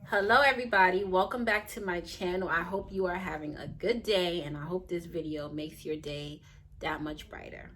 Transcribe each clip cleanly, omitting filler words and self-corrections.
Hello everybody, welcome back to my channel. I hope you are having a good day and I hope this video makes your day that much brighter.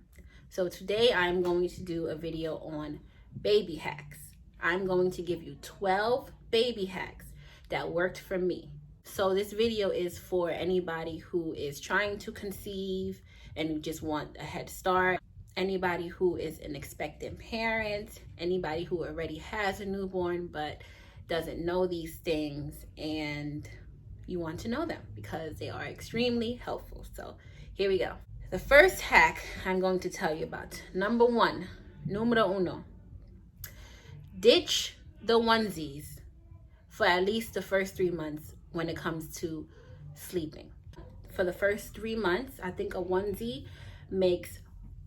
So today I'm going to do a video on baby hacks. I'm going to give you 12 baby hacks that worked for me. So this video is for anybody who is trying to conceive and just want a head start, anybody who is an expectant parent, anybody who already has a newborn but doesn't know these things and you want to know them because they are extremely helpful. So here we go. The first hack I'm going to tell you about. Number one, numero uno. Ditch the onesies for at least the first 3 months when it comes to sleeping. For the first 3 months, I think a onesie makes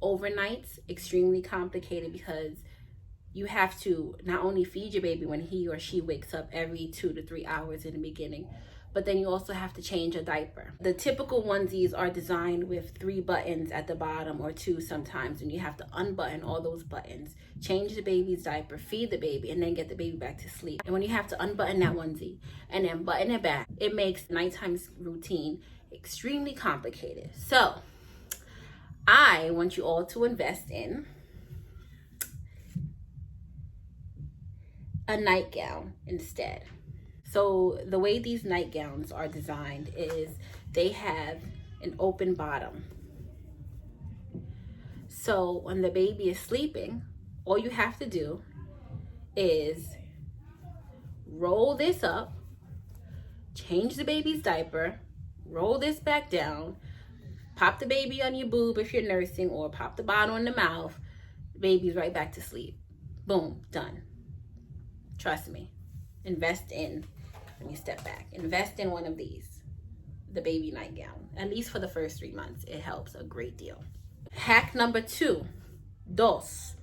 overnights extremely complicated because you have to not only feed your baby when he or she wakes up every 2 to 3 hours in the beginning, but then you also have to change a diaper. The typical onesies are designed with 3 buttons at the bottom or 2 sometimes, and you have to unbutton all those buttons, change the baby's diaper, feed the baby, and then get the baby back to sleep. And when you have to unbutton that onesie and then button it back, it makes nighttime routine extremely complicated. So I want you all to invest in a nightgown instead. So the way these nightgowns are designed is they have an open bottom. So when the baby is sleeping, all you have to do is roll this up, change the baby's diaper, roll this back down, pop the baby on your boob if you're nursing, or pop the bottle in the mouth, the baby's right back to sleep. Boom, done. Trust me, invest in, let me step back, invest in one of these, the baby nightgown, at least for the first 3 months. It helps a great deal. Hack number 2, dos.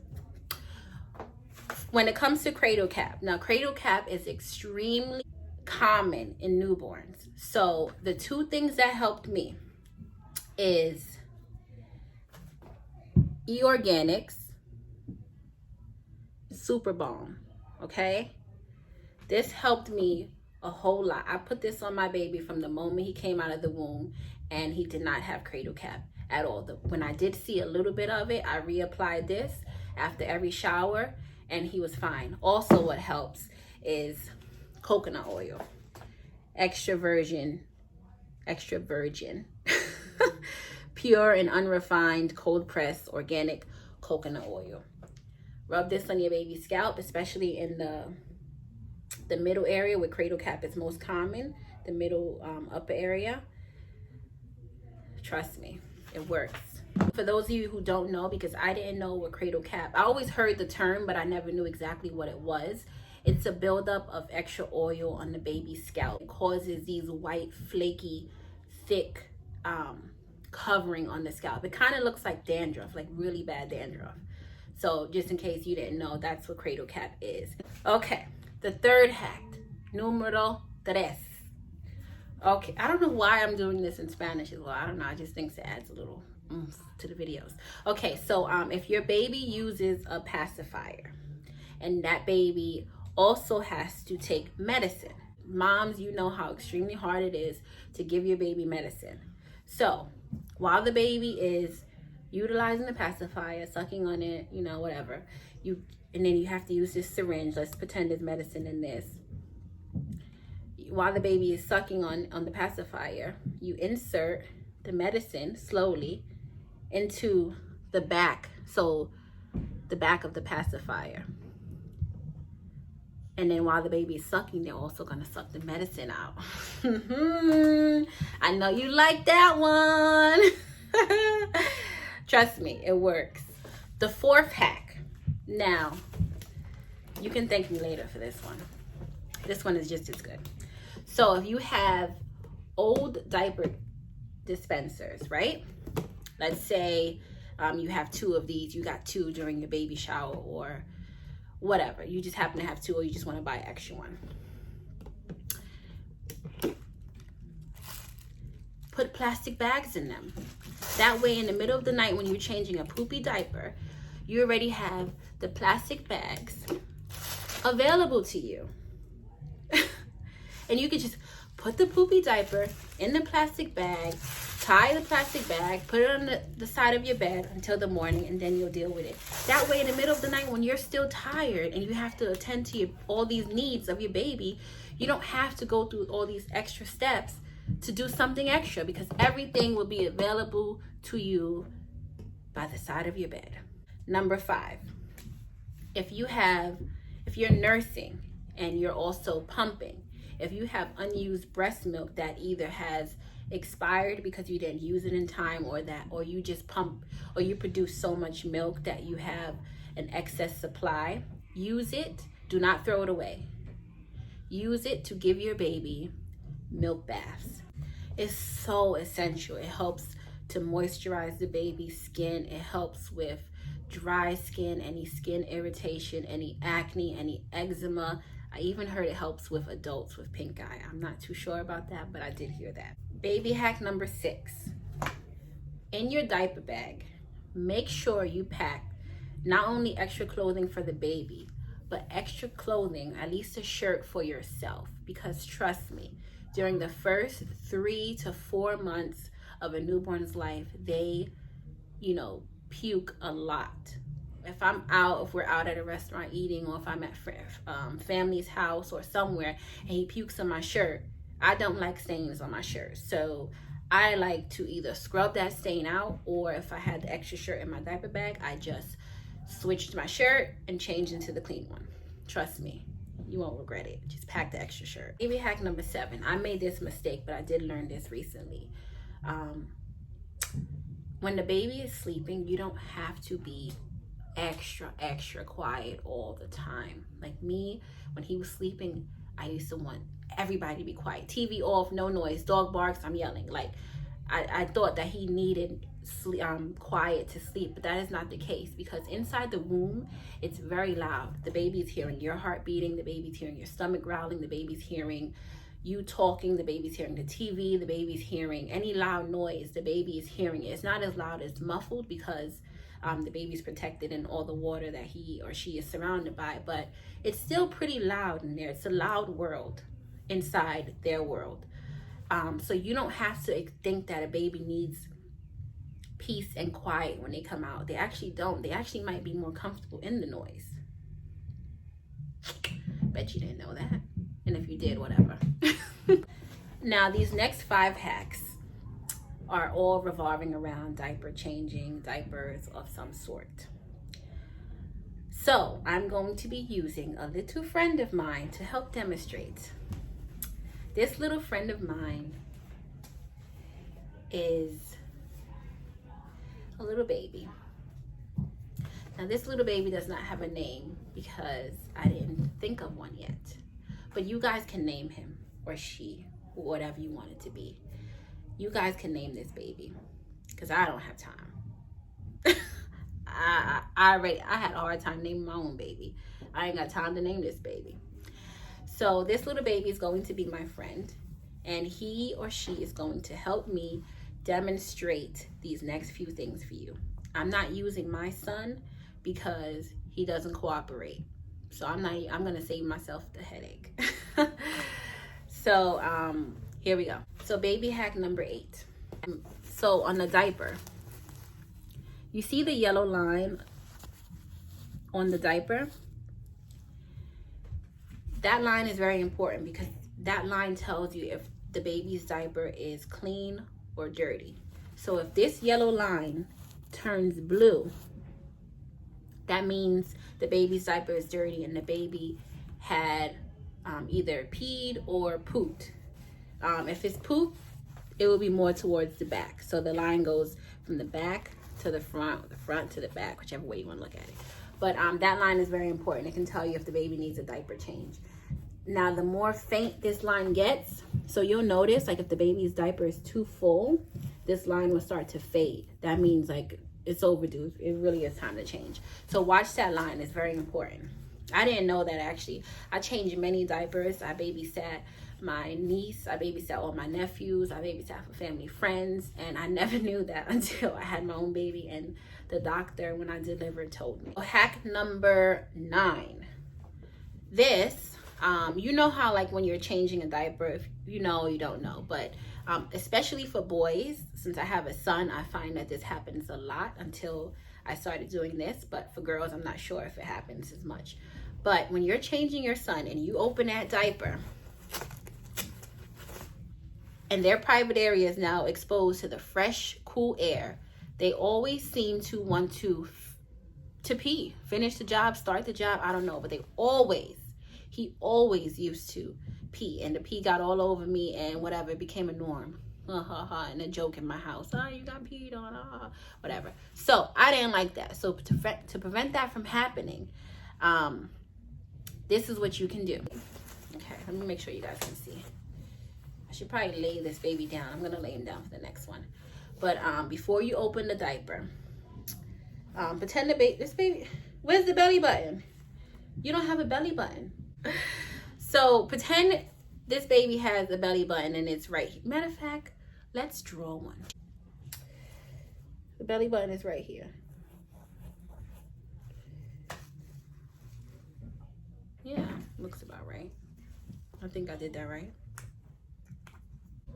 When it comes to cradle cap, now cradle cap is extremely common in newborns. So the 2 things that helped me is E-Organics Super Balm. Okay, this helped me a whole lot. I put this on my baby from the moment he came out of the womb, and he did not have cradle cap at all. When I did see a little bit of it, I reapplied this after every shower and he was fine. Also, what helps is coconut oil, extra virgin pure and unrefined cold pressed organic coconut oil. Rub this on your baby's scalp, especially in the middle area where cradle cap is most common, the middle upper area. Trust me, it works. For those of you who don't know, because I didn't know what cradle cap, I always heard the term, but I never knew exactly what it was. It's a buildup of extra oil on the baby's scalp. It causes these white, flaky, thick covering on the scalp. It kind of looks like dandruff, like really bad dandruff. So just in case you didn't know, that's what cradle cap is. Okay, the third hack, número tres. Okay, I don't know why I'm doing this in Spanish as well. I don't know, I just think it adds a little oomph to the videos. Okay, so if your baby uses a pacifier and that baby also has to take medicine, moms, you know how extremely hard it is to give your baby medicine. So while the baby is utilizing the pacifier, sucking on it, you know, whatever, and then you have to use this syringe. Let's pretend there's medicine in this. While the baby is sucking on the pacifier, you insert the medicine slowly into the back, so the back of the pacifier. And then while the baby is sucking, they're also gonna suck the medicine out. I know you like that one. Trust me, it works. The fourth hack. Now, you can thank me later for this one. This one is just as good. So if you have old diaper dispensers, right? Let's say you have 2 of these. You got 2 during your baby shower or whatever. You just happen to have 2 or you just want to buy an extra one. Put plastic bags in them. That way, in the middle of the night when you're changing a poopy diaper, you already have the plastic bags available to you. And you could just put the poopy diaper in the plastic bag, tie the plastic bag, put it on the side of your bed until the morning, and then you'll deal with it. That way, in the middle of the night when you're still tired and you have to attend to all these needs of your baby, you don't have to go through all these extra steps to do something extra, because everything will be available to you by the side of your bed. Number 5, if you're nursing and you're also pumping, if you have unused breast milk that either has expired because you didn't use it in time, or you just pump, or you produce so much milk that you have an excess supply, use it. Do not throw it away. Use it to give your baby milk baths. It's so essential. It helps to moisturize the baby's skin. It helps with dry skin, any skin irritation, any acne, any eczema. I even heard it helps with adults with pink eye. I'm not too sure about that, but I did hear that. Baby hack number 6. In your diaper bag, make sure you pack not only extra clothing for the baby, but extra clothing, at least a shirt for yourself. Because trust me, during the first 3 to 4 months of a newborn's life, they, puke a lot. If we're out at a restaurant eating, or if I'm at family's house or somewhere and he pukes on my shirt, I don't like stains on my shirt. So I like to either scrub that stain out, or if I had the extra shirt in my diaper bag, I just switched my shirt and changed into the clean one. Trust me, you won't regret it. Just pack the extra shirt. Baby hack number 7. I made this mistake, but I did learn this recently. When the baby is sleeping, you don't have to be extra quiet all the time. Like me, when he was sleeping, I used to want everybody to be quiet. TV off, no noise. Dog barks, I'm yelling. Like I thought that he needed quiet to sleep, but that is not the case, because inside the womb, it's very loud. The baby's hearing your heart beating, the baby's hearing your stomach growling, the baby's hearing you talking, the baby's hearing the TV, the baby's hearing any loud noise, the baby is hearing it. It's not as loud as muffled, because the baby's protected in all the water that he or she is surrounded by, but it's still pretty loud in there. It's a loud world inside their world. So you don't have to think that a baby needs peace and quiet when they come out. They actually don't. They actually might be more comfortable in the noise. Bet you didn't know that. And if you did, whatever. Now, these next 5 hacks are all revolving around diaper changing, diapers of some sort. So I'm going to be using a little friend of mine to help demonstrate. This little friend of mine is a little baby. Now, this little baby does not have a name because I didn't think of one yet. But you guys can name him or she, or whatever you want it to be. You guys can name this baby, because I don't have time. I had a hard time naming my own baby. I ain't got time to name this baby. So this little baby is going to be my friend, and he or she is going to help me demonstrate these next few things for you. I'm not using my son because he doesn't cooperate. So I'm going to save myself the headache. So here we go. So baby hack number 8. So on the diaper, you see the yellow line on the diaper? That line is very important, because that line tells you if the baby's diaper is clean or dirty. So if this yellow line turns blue, that means the baby's diaper is dirty and the baby had either peed or pooped. If it's poop, it will be more towards the back. So the line goes from the back to the front to the back, whichever way you want to look at it. But that line is very important. It can tell you if the baby needs a diaper change. Now, the more faint this line gets, so you'll notice, like if the baby's diaper is too full, this line will start to fade. That means like it's overdue. It really is time to change. So watch that line. It's very important. I didn't know that, actually. I changed many diapers. I babysat my niece. I babysat all my nephews. I babysat for family friends. And I never knew that until I had my own baby, and the doctor, when I delivered, told me. Hack number 9. This You know how like when you're changing a diaper, if you know, you don't know, but especially for boys, since I have a son, I find that this happens a lot until I started doing this. But for girls, I'm not sure if it happens as much. But when you're changing your son and you open that diaper and their private area is now exposed to the fresh, cool air, they always seem to want to pee, finish the job, start the job, I don't know, but he always used to pee, and the pee got all over me and whatever, it became a norm. And a joke in my house. Oh, you got peed on, whatever. So I didn't like that. So to prevent that from happening, this is what you can do. Okay, let me make sure you guys can see. I should probably lay this baby down. I'm gonna lay him down for the next one. But before you open the diaper, pretend this baby, where's the belly button? You don't have a belly button. So pretend this baby has a belly button and it's right here. Matter of fact, let's draw one. The belly button is right here. Yeah, looks about right. I think I did that right.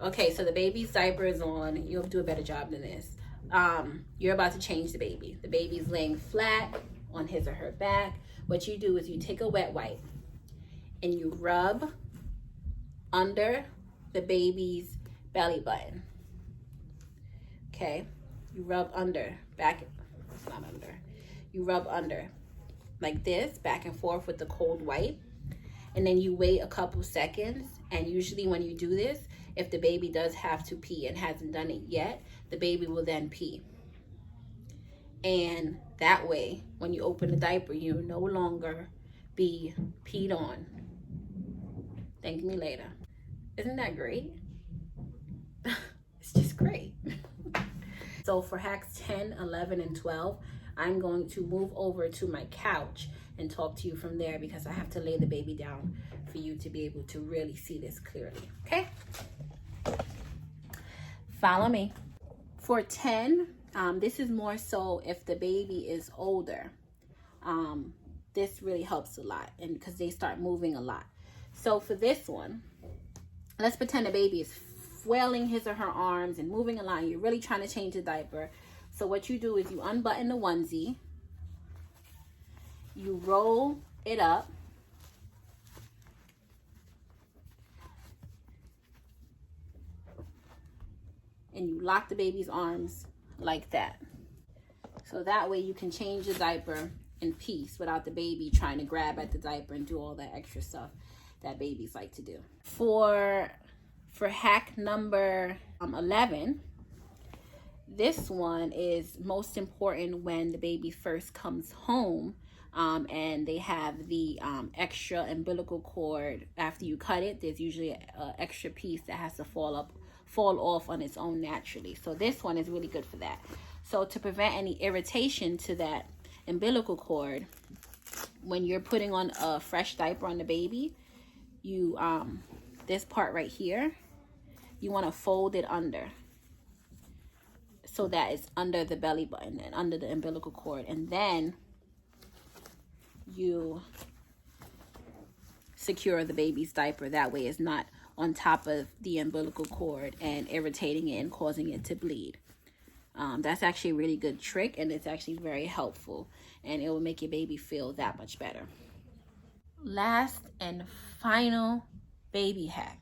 Okay, so the baby's diaper is on. You'll do a better job than this. You're about to change the baby. The baby's laying flat on his or her back. What you do is you take a wet wipe and you rub under the baby's belly button. Okay, you rub under, it's not under. You rub under like this, back and forth with the cold wipe. And then you wait a couple seconds. And usually when you do this, if the baby does have to pee and hasn't done it yet, the baby will then pee. And that way, when you open the diaper, you'll no longer be peed on. Thank me later. Isn't that great? It's just great. So for hacks 10, 11, and 12, I'm going to move over to my couch and talk to you from there because I have to lay the baby down for you to be able to really see this clearly, okay? Follow me. For 10, this is more so if the baby is older. This really helps a lot, and because they start moving a lot. So for this one, let's pretend the baby is flailing his or her arms and moving a lot. You're really trying to change the diaper. So what you do is you unbutton the onesie, you roll it up, and you lock the baby's arms like that. So that way you can change the diaper in peace without the baby trying to grab at the diaper and do all that extra stuff that babies like to do. For hack number 11, this one is most important when the baby first comes home and they have the extra umbilical cord. After you cut it, there's usually an extra piece that has to fall off on its own naturally. So this one is really good for that. So to prevent any irritation to that umbilical cord, when you're putting on a fresh diaper on the baby, you this part right here, you want to fold it under so that it's under the belly button and under the umbilical cord, and then you secure the baby's diaper. That way it's not on top of the umbilical cord and irritating it and causing it to bleed. That's actually a really good trick, and it's actually very helpful, and it will make your baby feel that much better. Last and final baby hack.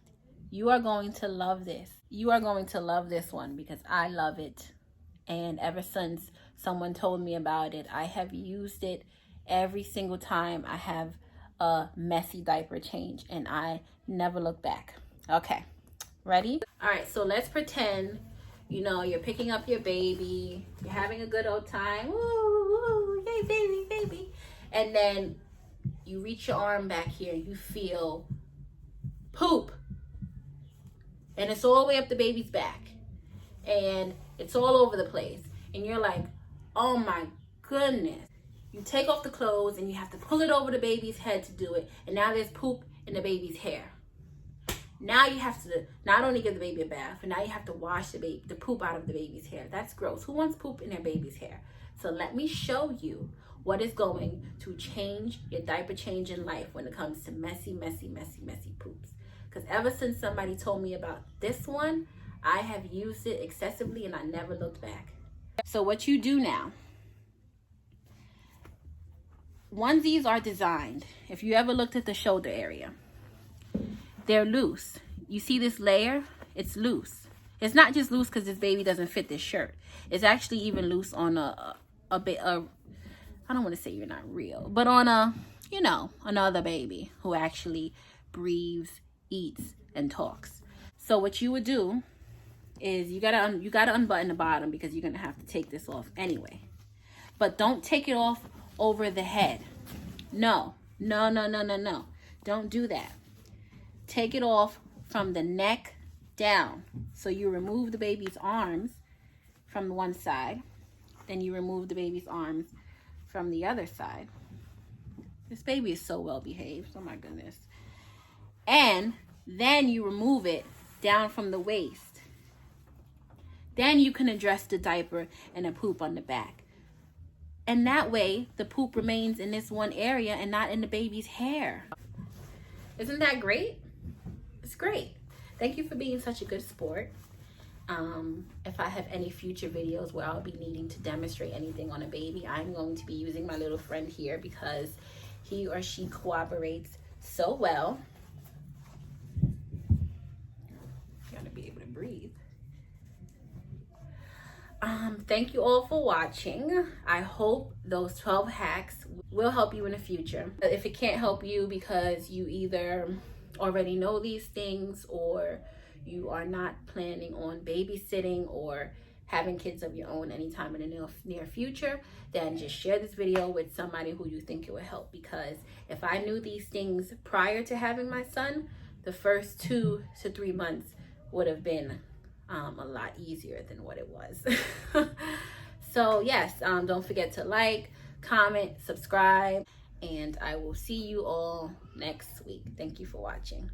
You are going to love this. You are going to love this one because I love it. And ever since someone told me about it, I have used it every single time I have a messy diaper change, and I never look back. Okay, ready? All right, so let's pretend, you know, you're picking up your baby, you're having a good old time, woo, woo, yay, baby, baby. And then you reach your arm back here, you feel poop. And it's all the way up the baby's back. And it's all over the place. And you're like, oh my goodness. You take off the clothes and you have to pull it over the baby's head to do it. And now there's poop in the baby's hair. Now you have to not only give the baby a bath, but now you have to wash the poop out of the baby's hair. That's gross. Who wants poop in their baby's hair? So let me show you what is going to change your diaper changing life when it comes to messy, messy, messy, messy poops. Because ever since somebody told me about this one, I have used it excessively and I never looked back. So what you do now, onesies are designed, if you ever looked at the shoulder area, they're loose. You see this layer? It's loose. It's not just loose because this baby doesn't fit this shirt. It's actually even loose on a bit of, I don't want to say you're not real, but on a, you know, another baby who actually breathes, eats, and talks. So what you would do is you gotta unbutton the bottom because you're gonna have to take this off anyway. But don't take it off over the head. No. Don't do that. Take it off from the neck down. So you remove the baby's arms from the one side, then you remove the baby's arms from the other side. This baby is so well behaved. Oh my goodness. And then you remove it down from the waist. Then you can address the diaper and the poop on the back. And that way, the poop remains in this one area and not in the baby's hair. Isn't that great? It's great. Thank you for being such a good sport. If I have any future videos where I'll be needing to demonstrate anything on a baby, I'm going to be using my little friend here because he or she cooperates so well. You gotta be able to breathe. Thank you all for watching. I hope those 12 hacks will help you in the future. If it can't help you because you either already know these things or you are not planning on babysitting or having kids of your own anytime in the near future, then just share this video with somebody who you think it would help. Because if I knew these things prior to having my son, the first 2 to 3 months would have been a lot easier than what it was. So yes, don't forget to like, comment, subscribe, and I will see you all next week. Thank you for watching.